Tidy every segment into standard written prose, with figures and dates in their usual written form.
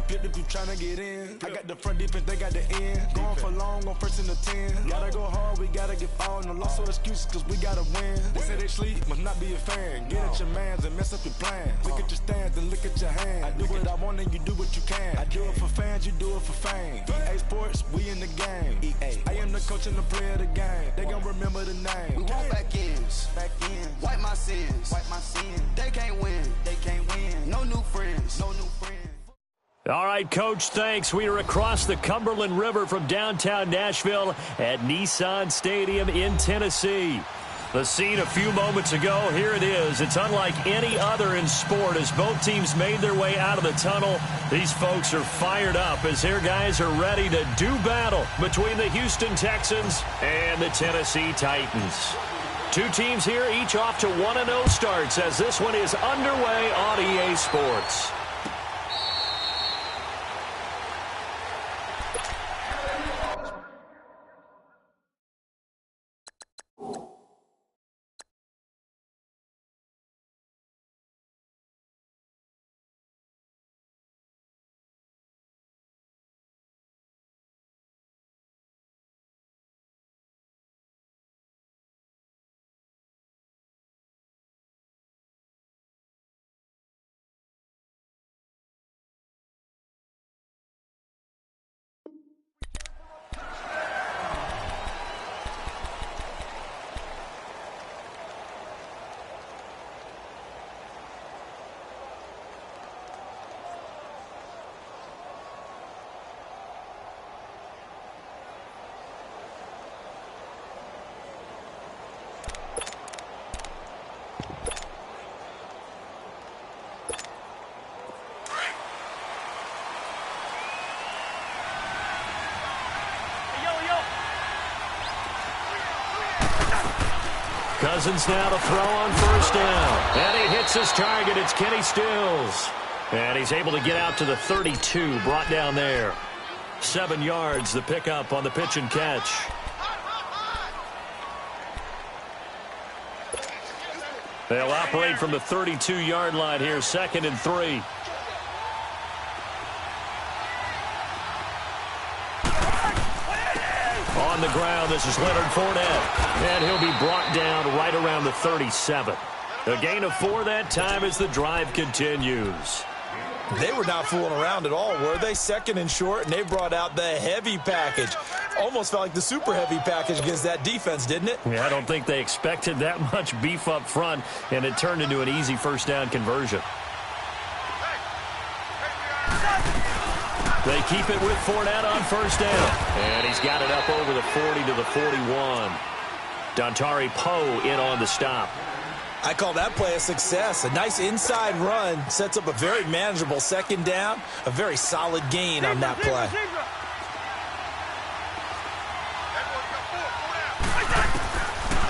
flip if you tryna get in. I got the front defense, they got the end. Going for long on 1st and the 10. Gotta go hard, we gotta get all. No loss or excuses, cause we gotta win. They say they sleep, must not be a fan. Get at your mans and mess up your plans. Look at your stands and look at your hands. I do what I want and you do what you can. I do it for fans, you do it for fame. EA Sports, we in the game. I am the coach and the player of the game. They gon' remember the name. We want back ends. Wipe my sins. They can't win. No new friends. All right, Coach, thanks. We are across the Cumberland River from downtown Nashville at Nissan Stadium in Tennessee. The scene a few moments ago, here it is. It's unlike any other in sport as both teams made their way out of the tunnel. These folks are fired up as their guys are ready to do battle between the Houston Texans and the Tennessee Titans. Two teams here, each off to 1-0 starts as this one is underway on EA Sports. Cousins now to throw on 1st down. And he hits his target. It's Kenny Stills. And he's able to get out to the 32, brought down there. 7 yards, the pickup on the pitch and catch. They'll operate from the 32-yard line here, 2nd and 3. On the ground, this is Leonard Fournette. And he'll be brought down right around the 37. A gain of 4 that time as the drive continues. They were not fooling around at all, were they? 2nd and short, and they brought out the heavy package. Almost felt like the super heavy package against that defense, didn't it? Yeah, I don't think they expected that much beef up front, and it turned into an easy 1st down conversion. They keep it with Fournette on 1st down. And he's got it up over the 40 to the 41. Dontari Poe in on the stop. I call that play a success. A nice inside run sets up a very manageable 2nd down. A very solid gain on that play.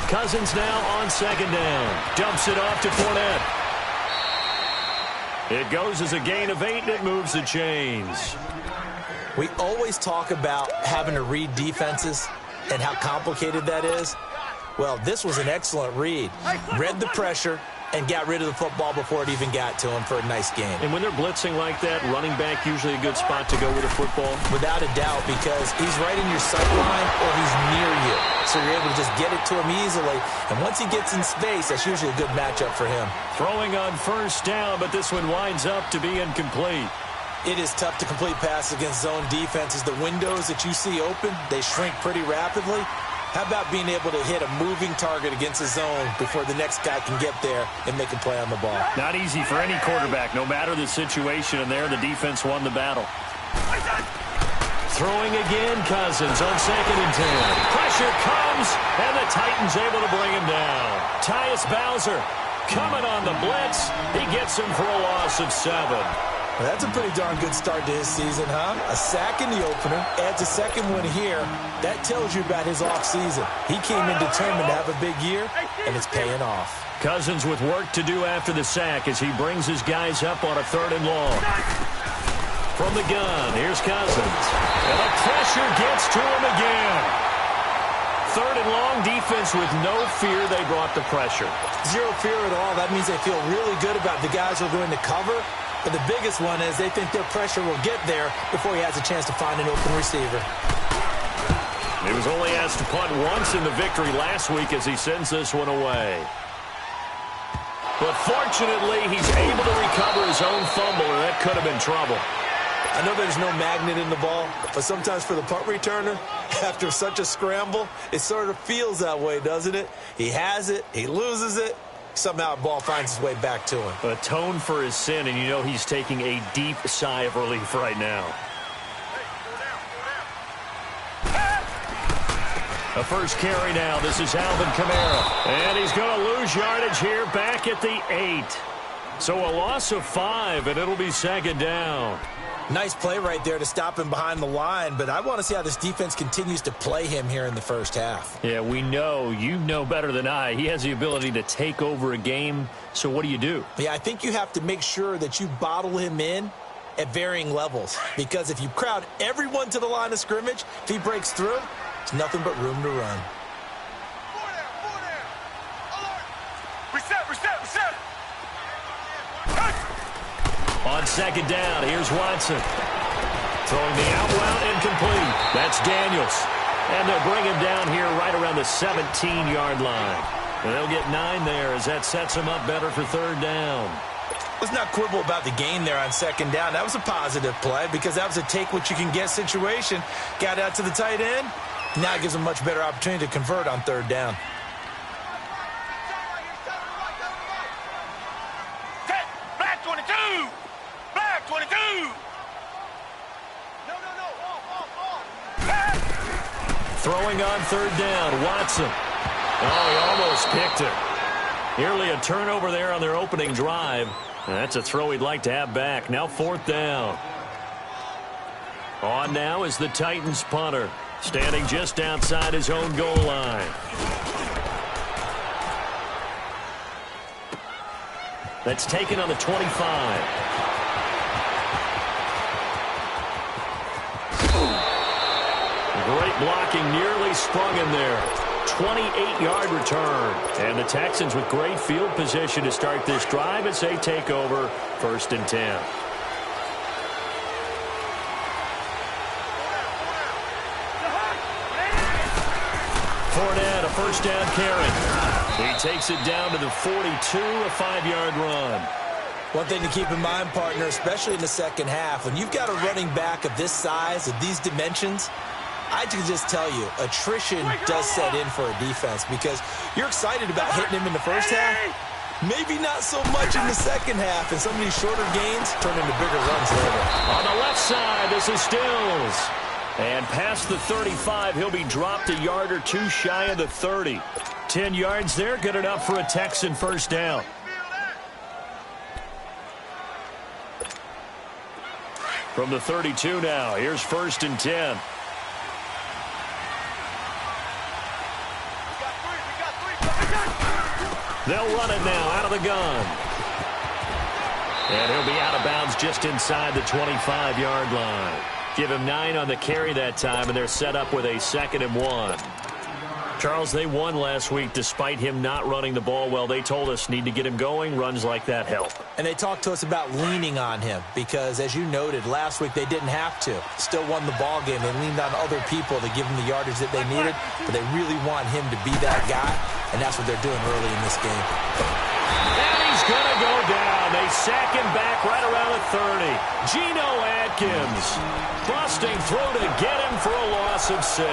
Cousins now on 2nd down. Dumps it off to Fournette. It goes as a gain of 8, and it moves the chains. We always talk about having to read defenses and how complicated that is. Well, this was an excellent read. Read the pressure and got rid of the football before it even got to him for a nice game. And when they're blitzing like that, running back usually a good spot to go with a football? Without a doubt, because he's right in your sight line or he's near you. So you're able to just get it to him easily. And once he gets in space, that's usually a good matchup for him. Throwing on 1st down, but this one winds up to be incomplete. It is tough to complete passes against zone defenses. The windows that you see open, they shrink pretty rapidly. How about being able to hit a moving target against a zone before the next guy can get there and make a play on the ball? Not easy for any quarterback, no matter the situation, and there the defense won the battle. Throwing again, Cousins on 2nd and 10. Pressure comes, and the Titans able to bring him down. Tyus Bowser coming on the blitz. He gets him for a loss of 7. Well, that's a pretty darn good start to his season, huh? A sack in the opener, adds a 2nd one here. That tells you about his offseason. He came in determined to have a big year, and it's paying off. Cousins with work to do after the sack as he brings his guys up on a 3rd and long. From the gun, here's Cousins. And the pressure gets to him again. 3rd and long, defense with no fear. They brought the pressure. Zero fear at all. That means they feel really good about the guys who are going to cover. But the biggest one is they think their pressure will get there before he has a chance to find an open receiver. He was only asked to punt once in the victory last week as he sends this one away. But fortunately, he's able to recover his own fumble, or that could have been trouble. I know there's no magnet in the ball, but sometimes for the punt returner, after such a scramble, it sort of feels that way, doesn't it? He has it, he loses it, somehow the ball finds its way back to him. Atone for his sin, and you know he's taking a deep sigh of relief right now. The first carry now. This is Alvin Kamara. And he's going to lose yardage here back at the 8. So a loss of 5, and it'll be second down. Nice play right there to stop him behind the line, but I want to see how this defense continues to play him here in the first half. Yeah, we know. You know better than I. He has the ability to take over a game, so what do? Yeah, I think you have to make sure that you bottle him in at varying levels, because if you crowd everyone to the line of scrimmage, if he breaks through, it's nothing but room to run. Reset. On second down, here's Watson. Throwing the out route incomplete. That's Daniels. And they'll bring him down here right around the 17-yard line. And they'll get 9 there as that sets him up better for third down. Let's not quibble about the gain there on second down. That was a positive play because that was a take-what-you-can-get situation. Got out to the tight end. Now it gives him a much better opportunity to convert on third down. Black 22! Black 22! No. Throwing on third down, Watson. Oh, he almost picked it. Nearly a turnover there on their opening drive. And that's a throw he'd like to have back. Now fourth down. On now is the Titans punter, standing just outside his own goal line. That's taken on the 25. Great blocking, nearly sprung him there. 28-yard return. And the Texans with great field position to start this drive as they take over first and 10. Fournette, a first down carry. He takes it down to the 42, a 5-yard run. One thing to keep in mind, partner, especially in the second half, when you've got a running back of this size, of these dimensions, I can just tell you, attrition does set in for a defense because you're excited about hitting him in the first half. Maybe not so much in the second half, and some of these shorter gains turn into bigger runs later. On the left side, this is Stills. And past the 35, he'll be dropped a yard or two shy of the 30. 10 yards there, good enough for a Texan first down. From the 32 now, here's first and 10. They'll run it now out of the gun. And he'll be out of bounds just inside the 25-yard line. Give him 9 on the carry that time, and they're set up with a 2nd and 1. Charles, they won last week despite him not running the ball well. They told us need to get him going. Runs like that help. And they talked to us about leaning on him because, as you noted, last week they didn't have to. Still won the ball game. They leaned on other people to give him the yardage that they needed, but they really want him to be that guy, and that's what they're doing early in this game. And he's going to go down. They sack him back right around the 30. Geno Atkins busting through to get him for a loss of 6.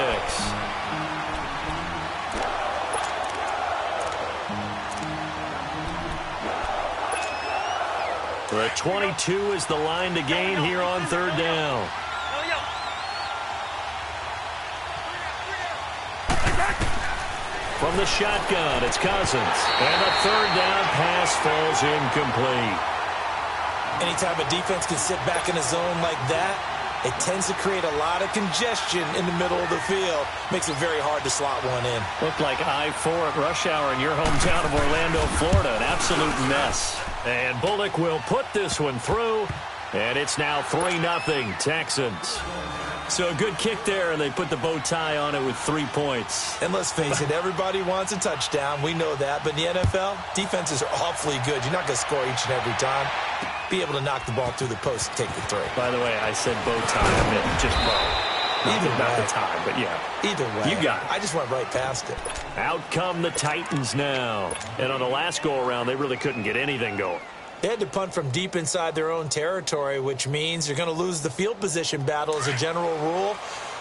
The 22 is the line to gain here on third down. From the shotgun, it's Cousins. And the third down pass falls incomplete. Anytime a defense can sit back in a zone like that, it tends to create a lot of congestion in the middle of the field. Makes it very hard to slot one in. Looked like I-4 at rush hour in your hometown of Orlando, Florida. An absolute mess. And Bullock will put this one through. And it's now 3-0 Texans. So a good kick there, and they put the bow tie on it with 3 points. And let's face it, everybody wants a touchdown. We know that. But in the NFL, defenses are awfully good. You're not going to score each and every time. be able to knock the ball through the post and take the throw. By the way, I said bow tie. I meant just bow. Not the tie, but yeah. Either way. You got it. I just went right past it. Out come the Titans now. And on the last go-around, they really couldn't get anything going. They had to punt from deep inside their own territory, which means you're going to lose the field position battle as a general rule.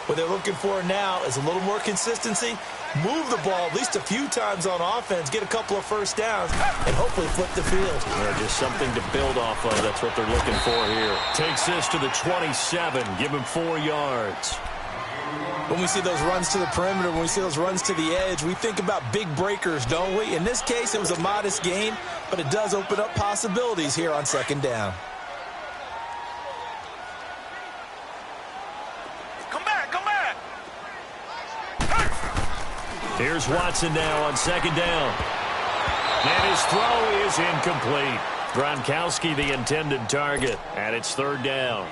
What they're looking for now is a little more consistency, move the ball at least a few times on offense, get a couple of first downs, and hopefully flip the field. Yeah, just something to build off of. That's what they're looking for here. Takes this to the 27. Give him 4 yards. When we see those runs to the perimeter, when we see those runs to the edge, we think about big breakers, don't we? In this case, it was a modest gain, but it does open up possibilities here on second down. Come back! Here's Watson now on second down. And his throw is incomplete. Gronkowski the intended target, and it's third down.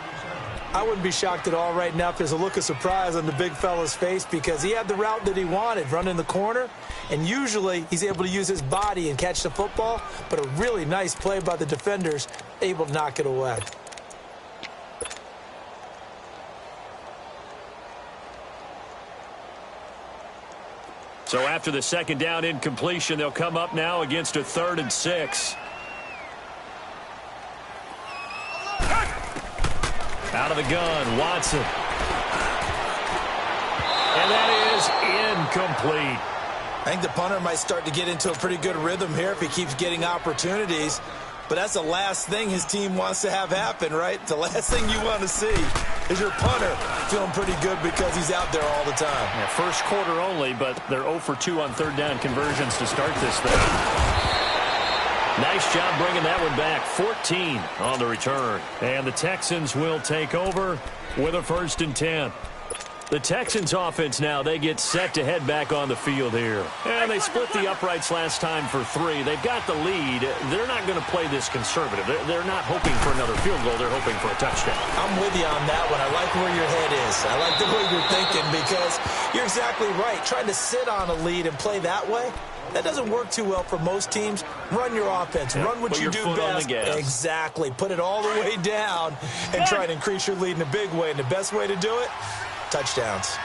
I wouldn't be shocked at all right now if there's a look of surprise on the big fella's face because he had the route that he wanted, running the corner, and usually he's able to use his body and catch the football, but a really nice play by the defenders, able to knock it away. So after the second down incompletion, they'll come up now against a 3rd and 6. Out of the gun, Watson. And that is incomplete. I think the punter might start to get into a pretty good rhythm here if he keeps getting opportunities. But that's the last thing his team wants to have happen, right? The last thing you want to see is your punter feeling pretty good because he's out there all the time. Yeah, first quarter only, but they're 0 for 2 on third down conversions to start this thing. Nice job bringing that one back. 14 on the return. And the Texans will take over with a 1st and 10. The Texans offense now, they get set to head back on the field here. And they split the uprights last time for 3. They've got the lead. They're not going to play this conservative. They're not hoping for another field goal. They're hoping for a touchdown. I'm with you on that one. I like where your head is. I like the way you're thinking because you're exactly right. Trying to sit on a lead and play that way, that doesn't work too well for most teams. Run your offense. Run what you do best. Exactly. Put it all the way down and try to increase your lead in a big way. And the best way to do it, touchdowns.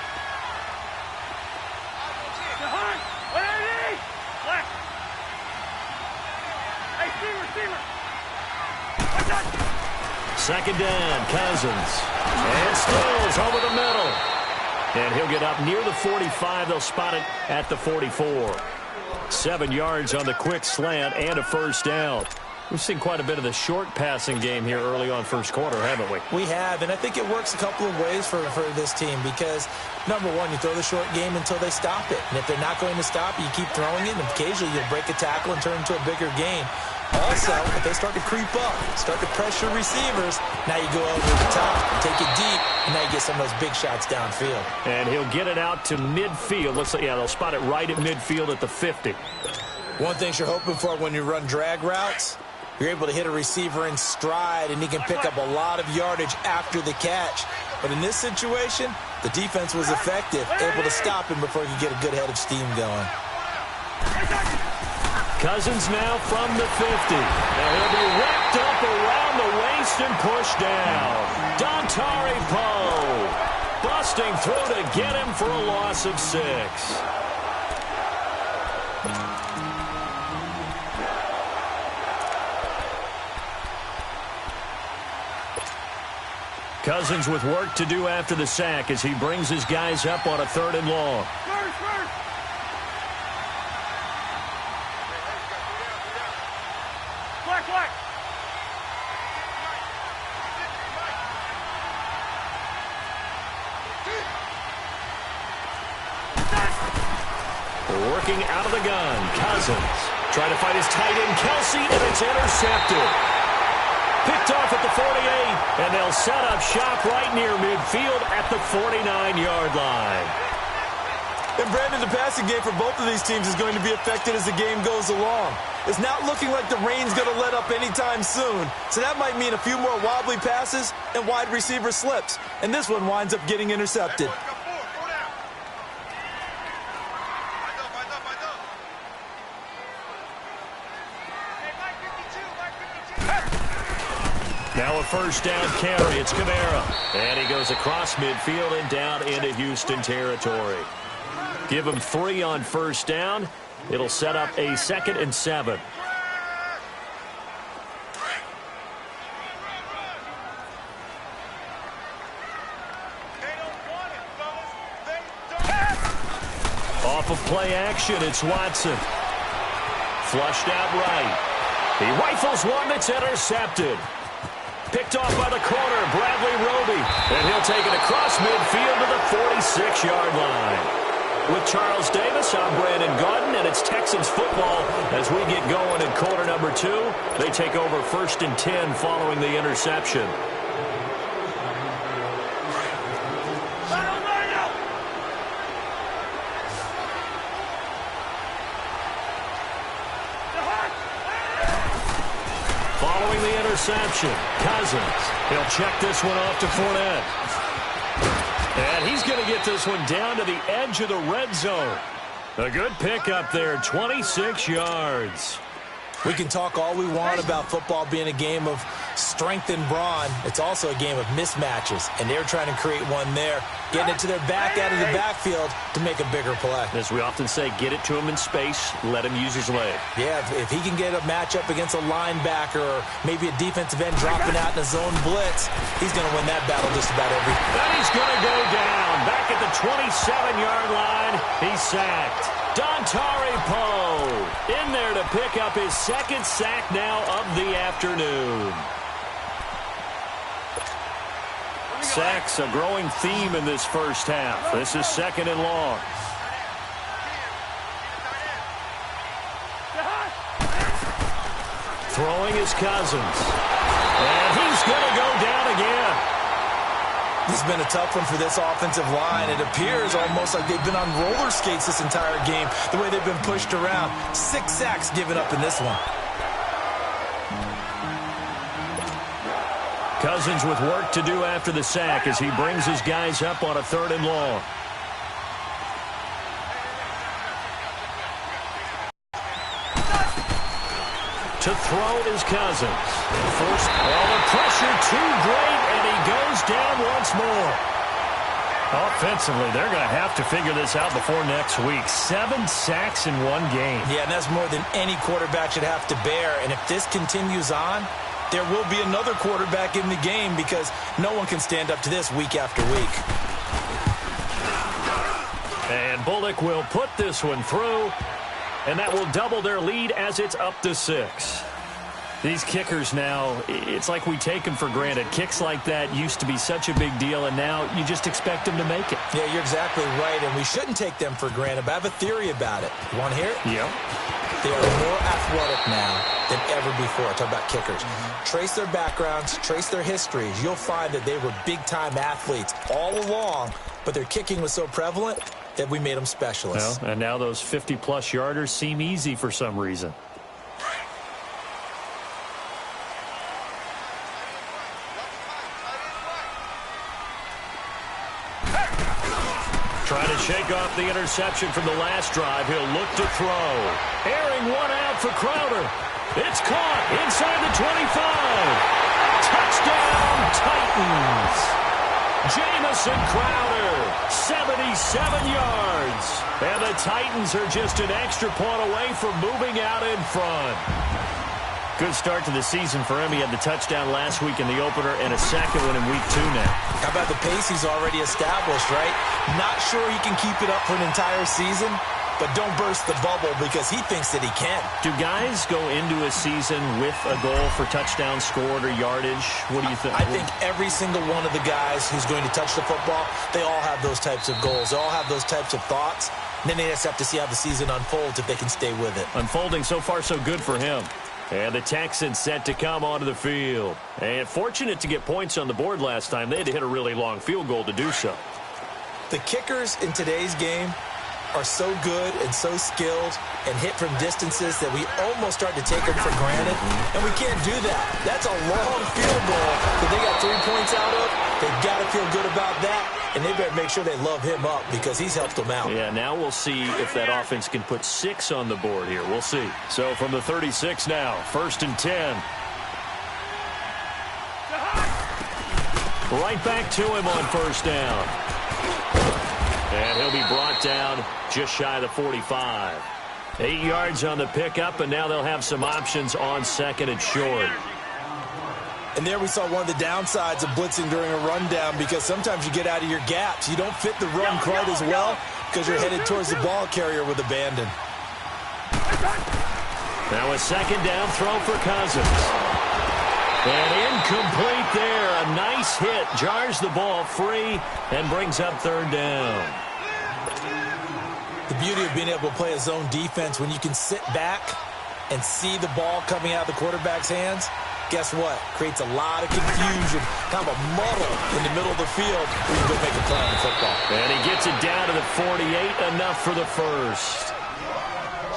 Second down, Cousins. And Stills over the middle. And he'll get up near the 45. They'll spot it at the 44. 7 yards on the quick slant and a first down. We've seen quite a bit of the short passing game here early on first quarter, haven't we? We have, and I think it works a couple of ways for this team because, number one, you throw the short game until they stop it. And if they're not going to stop it, you keep throwing it, and occasionally you'll break a tackle and turn into a bigger gain. Also, if they start to creep up, start to pressure receivers, now you go over the top, take it deep, and now you get some of those big shots downfield. And he'll get it out to midfield. Looks like, yeah, they'll spot it right at midfield at the 50. One thing you're hoping for when you run drag routes, you're able to hit a receiver in stride, and he can pick up a lot of yardage after the catch. But in this situation, the defense was effective, able to stop him before he could get a good head of steam going. Cousins now from the 50. And he'll be wrapped up around the waist and pushed down. Dontari Poe busting through to get him for a loss of 6. Cousins with work to do after the sack as he brings his guys up on a 3rd and long. Working out of the gun, Cousins trying to fight his tight end, Kelsey, and it's intercepted. Picked off at the 48, and they'll set up shop right near midfield at the 49-yard line. And Brandon, the passing game for both of these teams is going to be affected as the game goes along. It's not looking like the rain's going to let up anytime soon. So that might mean a few more wobbly passes and wide receiver slips. And this one winds up getting intercepted. Now a first down carry. It's Kamara. And he goes across midfield and down into Houston territory. Give him 3 on first down. It'll set up a 2nd and 7. Off of play action, it's Watson. Flushed out right. He rifles one that's intercepted. Picked off by the corner, Bradley Roby. And he'll take it across midfield to the 46-yard line. With Charles Davis, I'm Brandon Gaudin, and it's Texans football as we get going in quarter number 2. They take over 1st and 10 following the interception. Following the interception, Cousins. He'll check this one off to Fournette. And he's going to get this one down to the edge of the red zone. A good pickup there, 26 yards. We can talk all we want about football being a game of strength and brawn. It's also a game of mismatches, and they're trying to create one there, getting it to their back out of the backfield to make a bigger play. As we often say, get it to him in space, let him use his leg. Yeah, if he can get a matchup against a linebacker or maybe a defensive end dropping out in a zone blitz, he's going to win that battle just about every. And he's going to go down. Back at the 27-yard line, he's sacked. Dontari Poe in there to pick up his 2nd sack now of the afternoon. Sacks a growing theme in this first half. This is 2nd and long. Throwing is Cousins. And he's going to go down again. This has been a tough one for this offensive line. It appears almost like they've been on roller skates this entire game, the way they've been pushed around. 6 sacks given up in this one. Cousins with work to do after the sack as he brings his guys up on a 3rd and long. To throw is Cousins. First, all the pressure too great, and he goes down once more. Offensively, they're going to have to figure this out before next week. 7 sacks in one game. Yeah, and that's more than any quarterback should have to bear. And if this continues on, there will be another quarterback in the game because no one can stand up to this week after week. And Bullock will put this one through. And that will double their lead as it's up to 6. These kickers now, it's like we take them for granted. Kicks like that used to be such a big deal, and now you just expect them to make it. Yeah, you're exactly right, and we shouldn't take them for granted, but I have a theory about it. You want to hear it? Yeah. They are more athletic now than ever before. I talk about kickers. Trace their backgrounds, trace their histories. You'll find that they were big-time athletes all along, but their kicking was so prevalent that we made them specialists. Well, and now those 50-plus yarders seem easy for some reason. Trying to shake off the interception from the last drive. He'll look to throw. Airing one out for Crowder. It's caught inside the 25. Touchdown, Titans. Jamison Crowder, 77 yards. And the Titans are just an extra point away from moving out in front. Good start to the season for him. He had the touchdown last week in the opener and a second one in week 2 now. How about the pace he's already established, right? Not sure he can keep it up for an entire season, but don't burst the bubble because he thinks that he can. Do guys go into a season with a goal for touchdowns scored or yardage? What do you think? I think every single one of the guys who's going to touch the football, they all have those types of goals. They all have those types of thoughts. And then they just have to see how the season unfolds if they can stay with it. Unfolding so far so good for him. And the Texans set to come onto the field. And fortunate to get points on the board last time. They had to hit a really long field goal to do so. The kickers in today's game are so good and so skilled and hit from distances that we almost start to take them for granted. And we can't do that. That's a long field goal that they got 3 points out of. They've got to feel good about that. And they better make sure they love him up because he's helped them out. Yeah, now we'll see if that offense can put 6 on the board here. We'll see. So from the 36 now, 1st and 10. Right back to him on first down. And he'll be brought down just shy of the 45. 8 yards on the pickup, and now they'll have some options on second and short. And there we saw one of the downsides of blitzing during a rundown, because sometimes you get out of your gaps. You don't fit the run quite as well because you're headed towards the ball carrier with abandon. Now a second down throw for Cousins. And incomplete there. A nice hit. Jars the ball free and brings up third down. The beauty of being able to play a zone defense, when you can sit back and see the ball coming out of the quarterback's hands, guess what? Creates a lot of confusion, kind of a muddle in the middle of the field where you go make a play on the football. And he gets it down to the 48, enough for the first.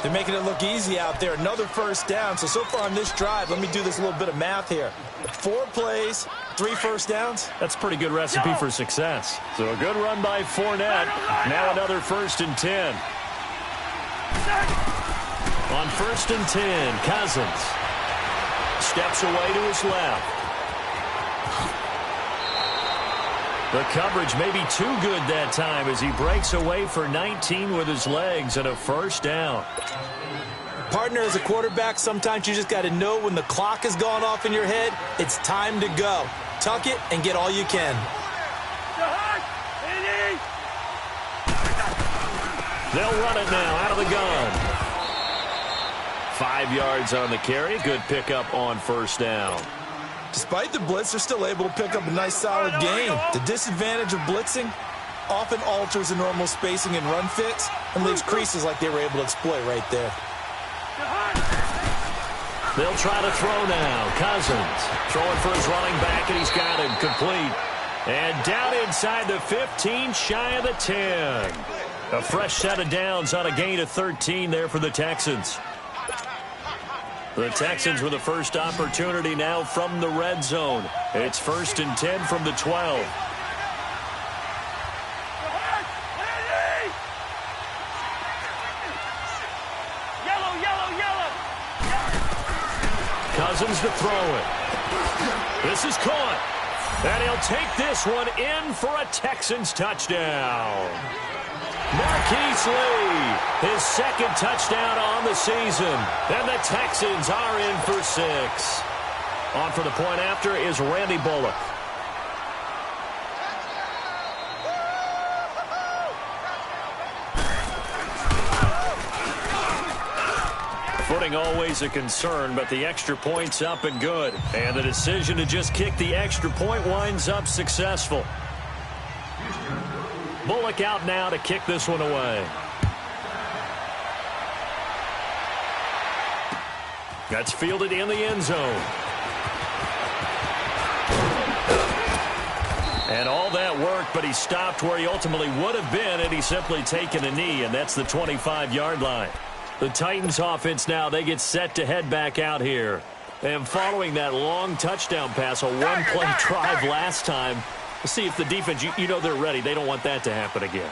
They're making it look easy out there. Another first down. So far on this drive, let me do this little bit of math here. 4 plays, 3 first downs. That's a pretty good recipe for success. So a good run by Fournette. Now another 1st and 10. On 1st and 10, Cousins steps away to his left. The coverage may be too good that time as he breaks away for 19 with his legs and a first down. Partner, as a quarterback, sometimes you just got to know when the clock has gone off in your head, it's time to go. Tuck it and get all you can. They'll run it now out of the gun. 5 yards on the carry. Good pickup on first down. Despite the blitz, they're still able to pick up a nice solid gain. The disadvantage of blitzing often alters the normal spacing and run fits and leaves creases like they were able to exploit right there. They'll try to throw now. Cousins throwing for his running back, and he's got him complete. And down inside the 15, shy of the 10. A fresh set of downs on a gain of 13 there for the Texans. The Texans with the first opportunity now from the red zone. It's 1st and 10 from the 12. Cousins to throw it. This is caught. And he'll take this one in for a Texans touchdown. Marquise Lee, his 2nd touchdown on the season. And the Texans are in for 6. On for the point after is Randy Bullock. Footing always a concern, but the extra point's up and good. And the decision to just kick the extra point winds up successful. Bullock out now to kick this one away. That's fielded in the end zone. And all that work, but he stopped where he ultimately would have been, and he's simply taken a knee, and that's the 25-yard line. The Titans offense now, they get set to head back out here. And following that long touchdown pass, a one-play drive last time, we'll see if the defense, you know they're ready. They don't want that to happen again.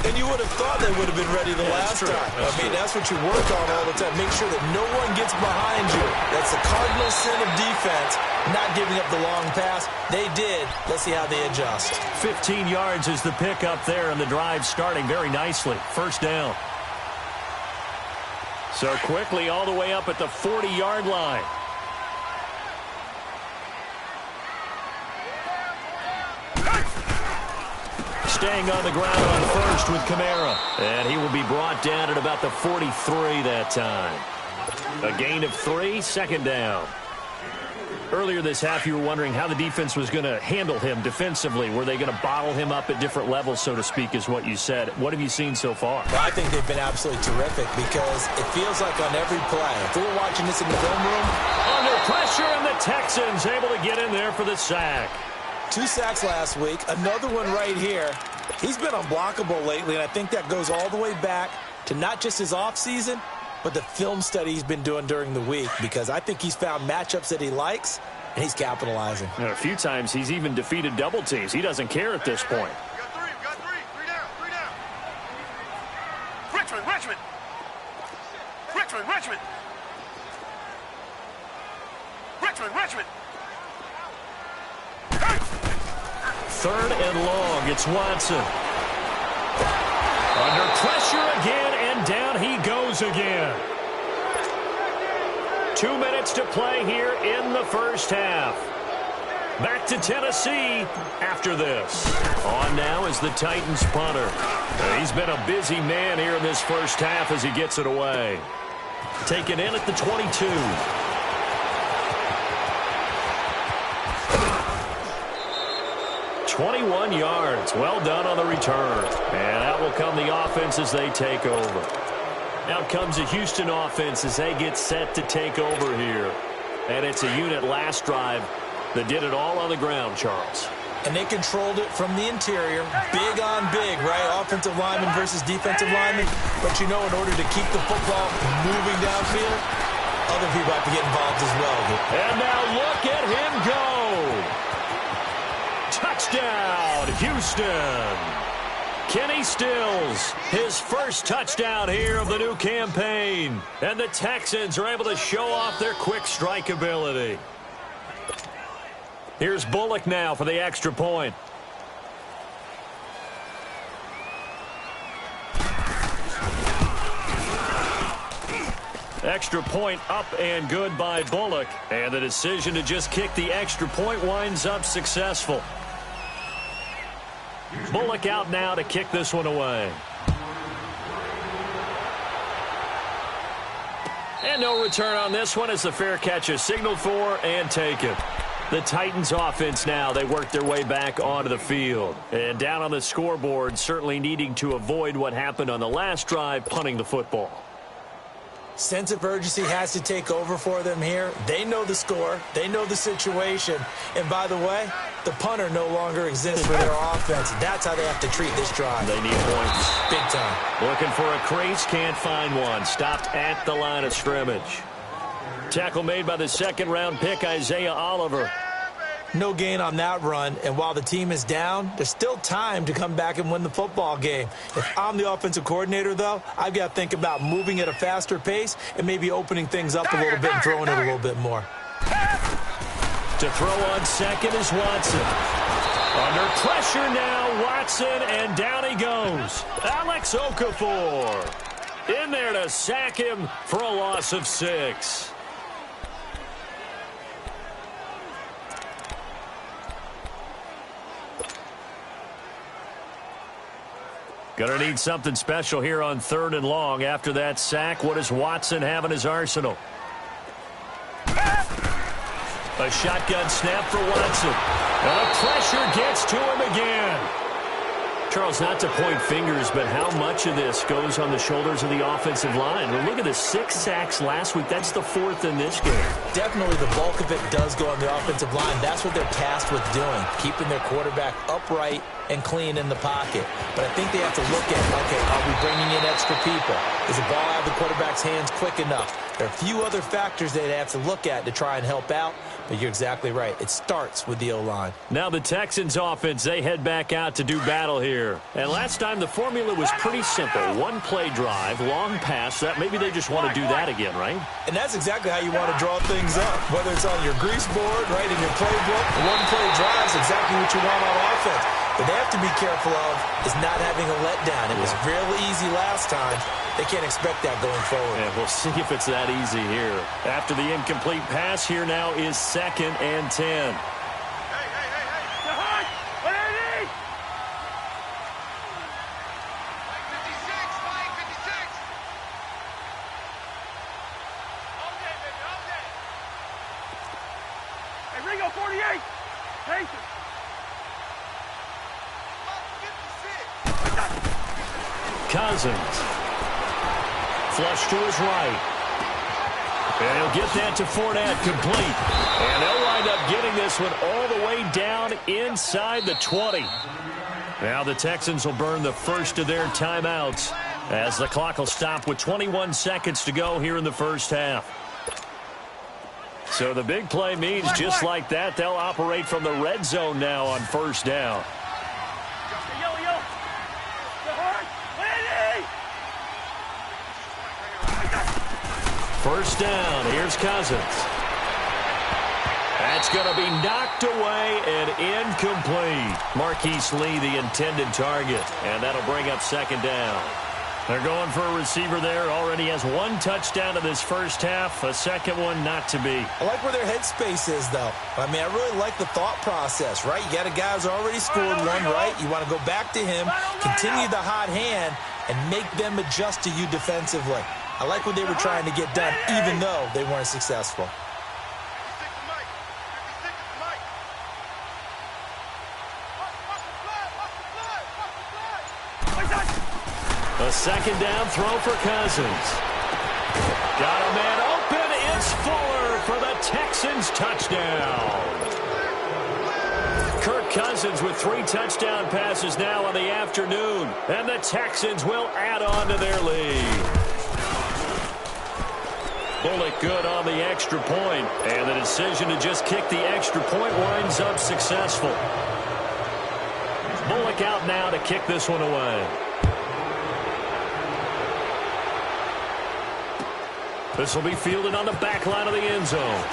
And you would have thought they would have been ready the last time. That's what you work on all the time. Make sure that no one gets behind you. That's the cardinal sin of defense, not giving up the long pass. They did. Let's see how they adjust. 15 yards is the pickup there, and the drive starting very nicely. First down. So quickly all the way up at the 40-yard line. Staying on the ground on first with Kamara. And he will be brought down at about the 43 that time. A gain of 3, 2nd down. Earlier this half, you were wondering how the defense was going to handle him defensively. Were they going to bottle him up at different levels, so to speak, is what you said. What have you seen so far? Well, I think they've been absolutely terrific because it feels like on every play, if we were watching this in the film room, under pressure, and the Texans able to get in there for the sack. 2 sacks last week, another one right here. He's been unblockable lately, and I think that goes all the way back to not just his offseason, but the film study he's been doing during the week, because I think he's found matchups that he likes, and he's capitalizing. A few times he's even defeated double teams. He doesn't care at this point. We got three. Three down. Richmond. 3rd and long. It's Watson. Under pressure again, and down he goes again. 2 minutes to play here in the first half. Back to Tennessee after this. On now is the Titans punter. He's been a busy man here in this first half as he gets it away. Taken in at the 22. 21 yards. Well done on the return. And out will come the offense as they take over. Out comes the Houston offense as they get set to take over here. And it's a unit last drive that did it all on the ground, Charles. And they controlled it from the interior. Big on big, right? Offensive lineman versus defensive lineman. But you know, in order to keep the football moving downfield, other people have to get involved as well. And now look at him go. Touchdown, Houston. Kenny Stills, his first touchdown here of the new campaign. And the Texans are able to show off their quick strike ability. Here's Bullock now for the extra point. Extra point up and good by Bullock. And the decision to just kick the extra point winds up successful. Bullock out now to kick this one away. And no return on this one as the fair catch is signaled for and taken. The Titans offense now, they work their way back onto the field. And down on the scoreboard, certainly needing to avoid what happened on the last drive, punting the football. Sense of urgency has to take over for them here. They know the score. They know the situation. And by the way, the punter no longer exists for their offense. That's how they have to treat this drive. They need points. Big time. Looking for a crease, can't find one. Stopped at the line of scrimmage. Tackle made by the second-round pick, Isaiah Oliver. No gain on that run, and while the team is down, there's still time to come back and win the football game. If I'm the offensive coordinator, though, I've got to think about moving at a faster pace and maybe opening things up a little bit and throwing it a little bit more. To throw on second is Watson. Under pressure now, Watson, and down he goes. Alex Okafor in there to sack him for a loss of 6. Going to need something special here on 3rd and long. After that sack, what does Watson have in his arsenal? A shotgun snap for Watson. And the pressure gets to him again. Charles, not to point fingers, but how much of this goes on the shoulders of the offensive line? Well, look at the 6 sacks last week. That's the 4th in this game. Definitely the bulk of it does go on the offensive line. That's what they're tasked with doing, keeping their quarterback upright and clean in the pocket. But I think they have to look at, okay, are we bringing in extra people? Is the ball out of the quarterback's hands quick enough? There are a few other factors they have to look at to try and help out, but you're exactly right. It starts with the O-line. Now the Texans offense, they head back out to do battle here. And last time the formula was pretty simple. One play drive, long pass. That maybe they just want to do that again, right? And that's exactly how you want to draw things up. Whether it's on your grease board, right, in your playbook, one play drive is exactly what you want on offense. What they have to be careful of is not having a letdown. It was real easy last time. They can't expect that going forward. Yeah, we'll see if it's that easy here. After the incomplete pass, here now is 2nd and 10. Ringo 48. Patience. Cousins. Flush to his right. And he'll get that to Fournette, complete. And they'll wind up getting this one all the way down inside the 20. Now the Texans will burn the first of their timeouts as the clock will stop with 21 seconds to go here in the first half. So the big play means just like that, they'll operate from the red zone now on first down. First down, here's Cousins. That's going to be knocked away and incomplete. Marquise Lee, the intended target, and that'll bring up second down. They're going for a receiver there. Already has one touchdown in this first half. A second one not to be. I like where their headspace is, though. I mean, I really like the thought process, right? You got a guy who's already scored one, right? You want to go back to him, continue the hot hand, and make them adjust to you defensively. I like what they were trying to get done, even though they weren't successful. A second down throw for Cousins. Got a man open. It's Fuller for the Texans touchdown. Kirk Cousins with 3 touchdown passes now on the afternoon. And the Texans will add on to their lead. Bullock good on the extra point. And the decision to just kick the extra point winds up successful. Bullock out now to kick this one away. This will be fielded on the back line of the end zone.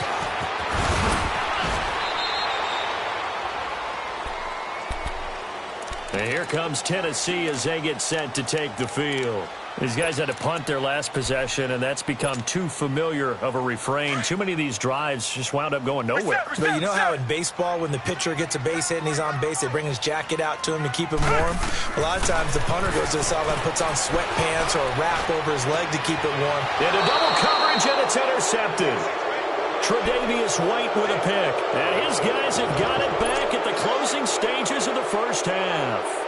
And here comes Tennessee as they get set to take the field. These guys had to punt their last possession, and that's become too familiar of a refrain. Too many of these drives just wound up going nowhere. But you know how in baseball, when the pitcher gets a base hit and he's on base, they bring his jacket out to him to keep him warm? A lot of times the punter goes to the sideline, puts on sweatpants or a wrap over his leg to keep it warm. Into double coverage, and it's intercepted. Tre'Davious White with a pick. And his guys have got it back at the closing stages of the first half.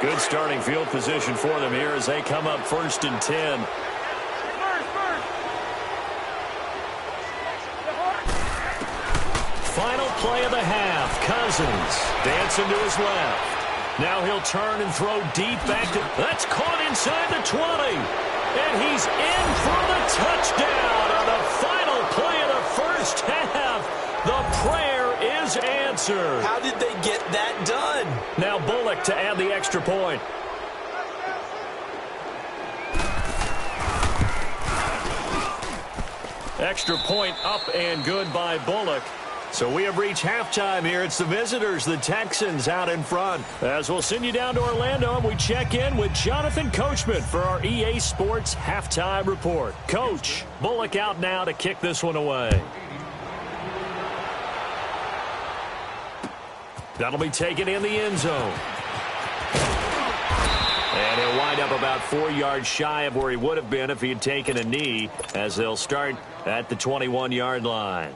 Good starting field position for them here as they come up 1st and 10. Final play of the half. Cousins dancing to his left. Now he'll turn and throw deep back to... That's caught inside the 20. And he's in for the touchdown on the final play of the first half. The prayer is answered. How did they get that done? Now Bullock to add the extra point. Extra point up and good by Bullock. So we have reached halftime here. It's the visitors, the Texans, out in front. As we'll send you down to Orlando, and we check in with Jonathan Coachman for our EA Sports Halftime Report. Coach, Bullock out now to kick this one away. That'll be taken in the end zone. And he'll wind up about 4 yards shy of where he would have been if he had taken a knee, as they'll start at the 21-yard line.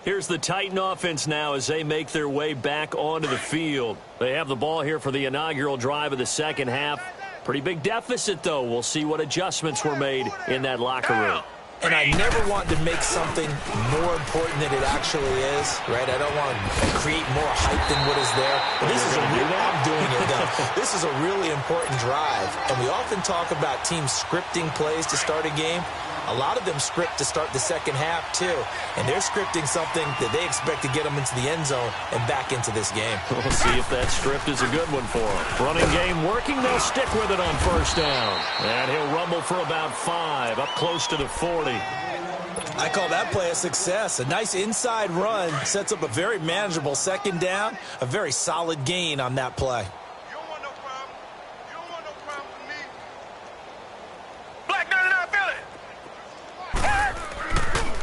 Here's the Titan offense now as they make their way back onto the field. They have the ball here for the inaugural drive of the second half. Pretty big deficit, though. We'll see what adjustments were made in that locker room. And I never want to make something more important than it actually is, right? I don't want to create more hype than what is there. But this is I'm doing it, though. This is a really important drive. And we often talk about teams scripting plays to start a game. A lot of them script to start the second half, too. And they're scripting something that they expect to get them into the end zone and back into this game. We'll see if that script is a good one for them. Running game working. They'll stick with it on first down. And he'll rumble for about 5, up close to the 40. I call that play a success. A nice inside run sets up a very manageable second down. A very solid gain on that play.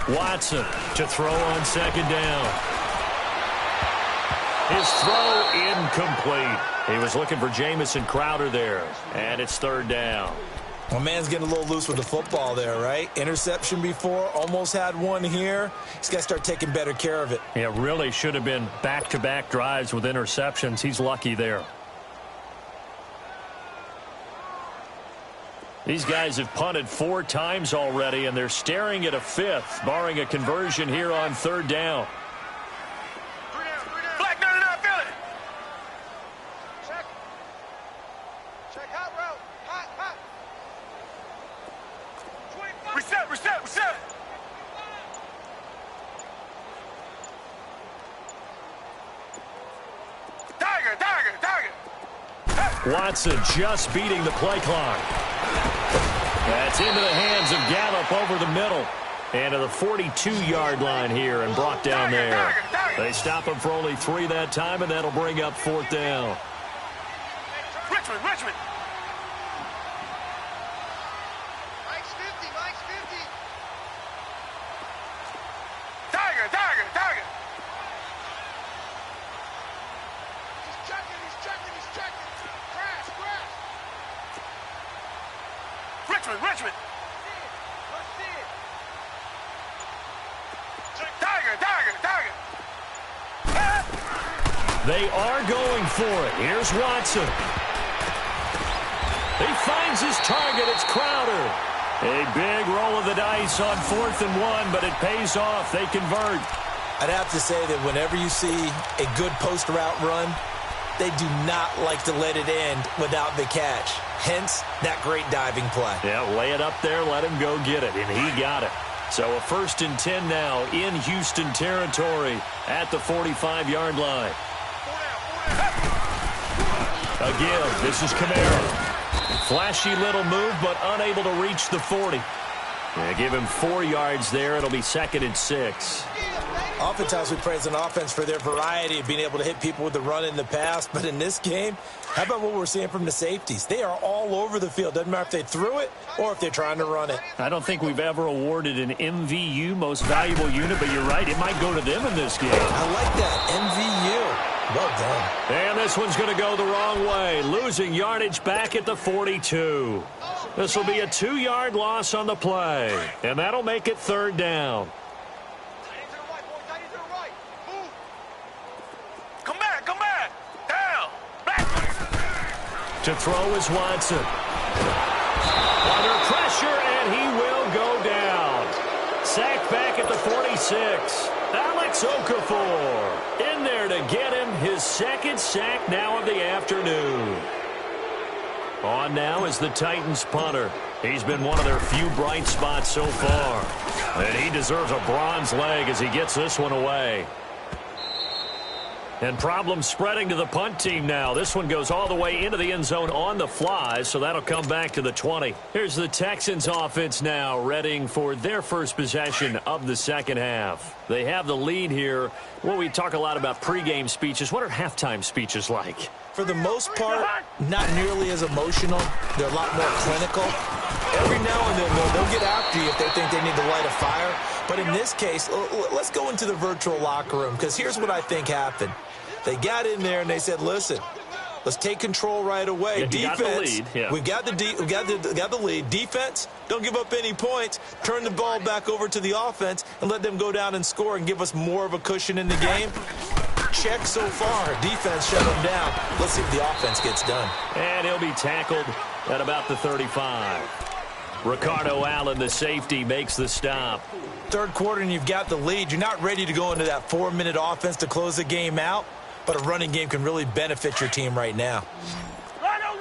Watson to throw on second down. His throw incomplete. He was looking for Jamison Crowder there. And it's third down. Well, man's getting a little loose with the football there, right? Interception before, almost had one here. He's got to start taking better care of it. Yeah, really should have been back-to-back drives with interceptions. He's lucky there. These guys have punted 4 times already, and they're staring at a 5th, barring a conversion here on third down. Black 99, feel it. Check hot route. Hot. Reset. Tiger. Watson just beating the play clock. That's into the hands of Gallup over the middle. And to the 42-yard line here and brought down there. They stop him for only 3 that time, and that'll bring up 4th down. Richmond. Tiger. He's checking. Crash. Richmond. Tiger. They are going for it. Here's Watson. He finds his target. It's Crowder. A big roll of the dice on 4th and 1, but it pays off. They convert. I'd have to say that whenever you see a good post route run, they do not like to let it end without the catch. Hence, that great diving play. Yeah, lay it up there, let him go get it, and he got it. So a 1st and 10 now in Houston territory at the 45-yard line. Again, this is Kamara. Flashy little move, but unable to reach the 40. Yeah, give him 4 yards there. It'll be 2nd and 6. Oftentimes we praise an offense for their variety of being able to hit people with the run in the past. But in this game, how about what we're seeing from the safeties? They are all over the field. Doesn't matter if they threw it or if they're trying to run it. I don't think we've ever awarded an MVU, most valuable unit, but you're right. It might go to them in this game. I like that. MVU. Well done. And this one's going to go the wrong way. Losing yardage back at the 42. This will be a 2-yard loss on the play. And that'll make it 3rd down. Come back. Down. Back. To throw is Watson. Under pressure, and he will go down. Sacked back at the 46. Alex Okafor in there to get him his 2nd sack now of the afternoon. On now is the Titans punter. He's been one of their few bright spots so far. And he deserves a bronze leg as he gets this one away. And problems spreading to the punt team now. This one goes all the way into the end zone on the fly, so that'll come back to the 20. Here's the Texans offense now, readying for their first possession of the second half. They have the lead here. Well, we talk a lot about pregame speeches. What are halftime speeches like? For the most part, not nearly as emotional. They're a lot more clinical. Every now and then, they'll get after you if they think they need to light a fire. But in this case, let's go into the virtual locker room, because here's what I think happened. They got in there and they said, listen, let's take control right away. Yeah, defense, got the lead. Yeah. we got the lead. Defense, don't give up any points. Turn the ball back over to the offense and let them go down and score and give us more of a cushion in the game. Check so far. Defense shut them down. Let's see if the offense gets done. And he'll be tackled at about the 35. Ricardo Allen, the safety, makes the stop. Third quarter and you've got the lead. You're not ready to go into that 4-minute offense to close the game out, but a running game can really benefit your team right now. Rhino!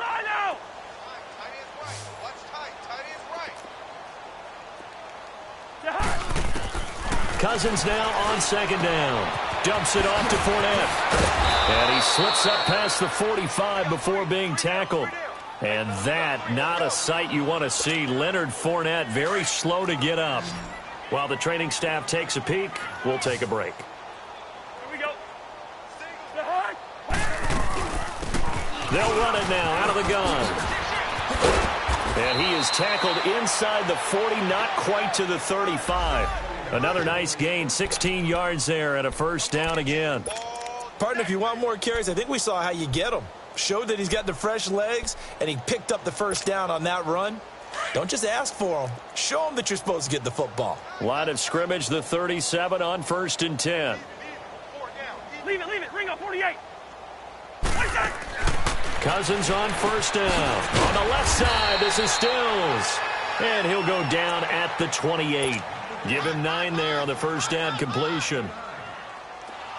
Cousins now on 2nd down. Dumps it off to Fournette. And he slips up past the 45 before being tackled. And that, not a sight you want to see. Leonard Fournette very slow to get up. While the training staff takes a peek, we'll take a break. Here we go. They'll run it now out of the gun. And he is tackled inside the 40, not quite to the 35. Another nice gain, 16 yards there, and a first down again. Partner, if you want more carries, I think we saw how you get them. Showed that he's got the fresh legs, and he picked up the first down on that run. Don't just ask for them. Show them that you're supposed to get the football. Line of scrimmage, the 37 on 1st and 10. Leave it. Ring up 48. Cousins on 1st down. On the left side, this is Stills. And he'll go down at the 28. Give him 9 there on the first down completion.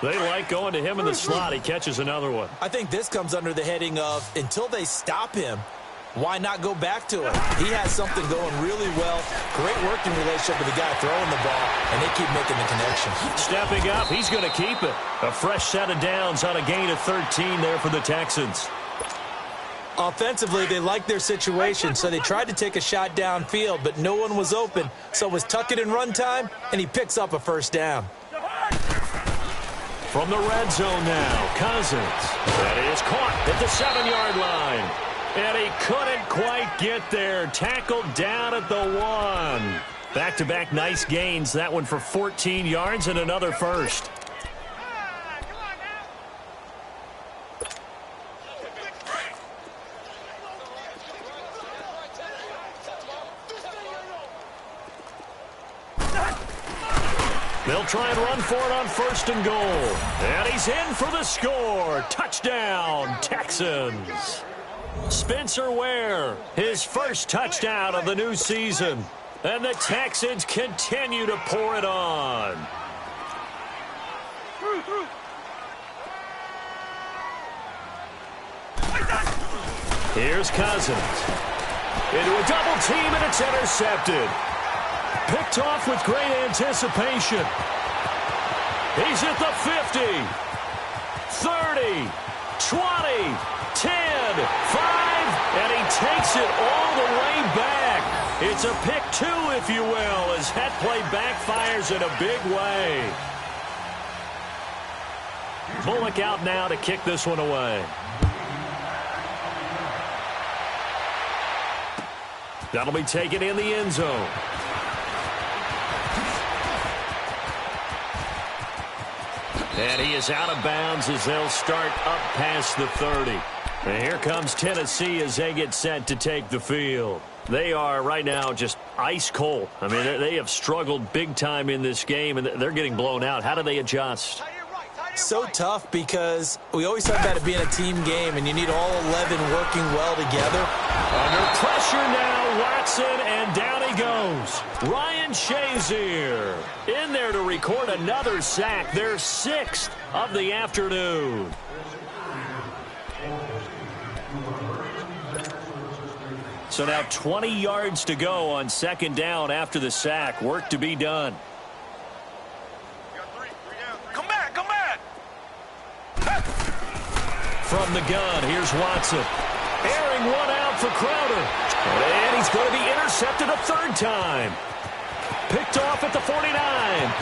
They like going to him in the slot. He catches another one. I think this comes under the heading of, until they stop him, why not go back to it? He has something going really well. Great working relationship with the guy throwing the ball, and they keep making the connection. Stepping up, he's going to keep it. A fresh set of downs on a gain of 13 there for the Texans. Offensively, they liked their situation, so they tried to take a shot downfield, but no one was open. So it was tuck it and run time, and he picks up a first down. From the red zone now, Cousins. That is caught at the 7-yard line. And he couldn't quite get there. Tackled down at the 1. Back-to-back nice gains. That one for 14 yards and another first. They'll try and run for it on 1st and goal. And he's in for the score. Touchdown, Texans. Spencer Ware, his first touchdown of the new season. And the Texans continue to pour it on. Here's Cousins. Into a double team, and it's intercepted. Picked off with great anticipation. He's at the 50, 30, 20, 10, 5, and he takes it all the way back. It's a pick 2, if you will, as that play backfires in a big way. Bullock out now to kick this one away. That'll be taken in the end zone. And he is out of bounds as they'll start up past the 30. And here comes Tennessee as they get set to take the field. They are right now just ice cold. I mean, they have struggled big time in this game, and they're getting blown out. How do they adjust? So tough because we always talk about it being a team game, and you need all 11 working well together. Under pressure now, Watson, and down he goes. Ryan Shazier in there to record another sack, their 6th of the afternoon. So now 20 yards to go on 2nd down after the sack. Work to be done. Come back, come back. From the gun, here's Watson. Airing one out for Crowder. And he's going to be intercepted a 3rd time. Picked off at the 49.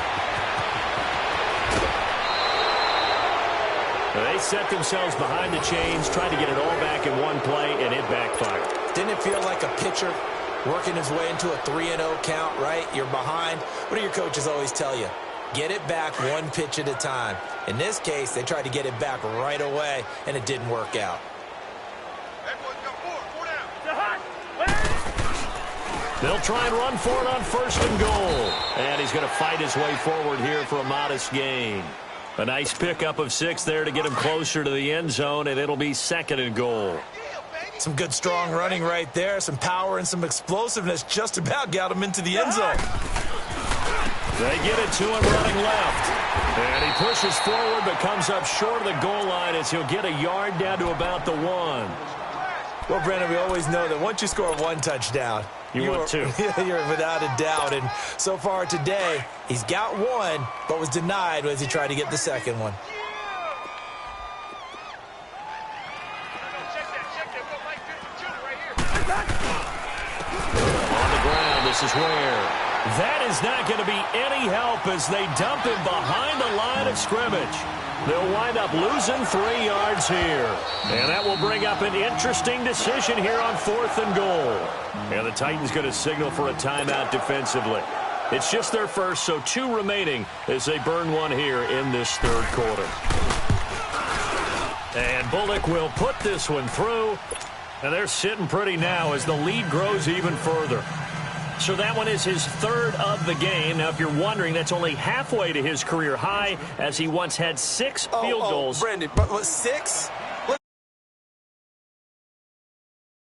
They set themselves behind the chains, tried to get it all back in one play, and it backfired. Didn't it feel like a pitcher working his way into a 3-0 count, right? You're behind. What do your coaches always tell you? Get it back one pitch at a time. In this case, they tried to get it back right away, and it didn't work out. They'll try and run for it on 1st and goal. And he's going to fight his way forward here for a modest gain. A nice pickup of 6 there to get him closer to the end zone, and it'll be 2nd and goal. Some good, strong running right there. Some power and some explosiveness just about got him into the end zone. They get it to him running left. And he pushes forward but comes up short of the goal line as he'll get a yard down to about the 1. Well, Brandon, we always know that once you score 1 touchdown, you want 2. You're without a doubt. And so far today, he's got 1, but was denied as he tried to get the 2nd one. On the ground, this is Ware. That is not going to be any help as they dump him behind the line of scrimmage. They'll wind up losing 3 yards here. And that will bring up an interesting decision here on 4th and goal. And the Titans going to signal for a timeout defensively. It's just their first, so 2 remaining as they burn 1 here in this 3rd quarter. And Bullock will put this one through. And they're sitting pretty now as the lead grows even further. So that one is his 3rd of the game. Now, if you're wondering, that's only halfway to his career high, as he once had 6 field goals. Brandon, but 6?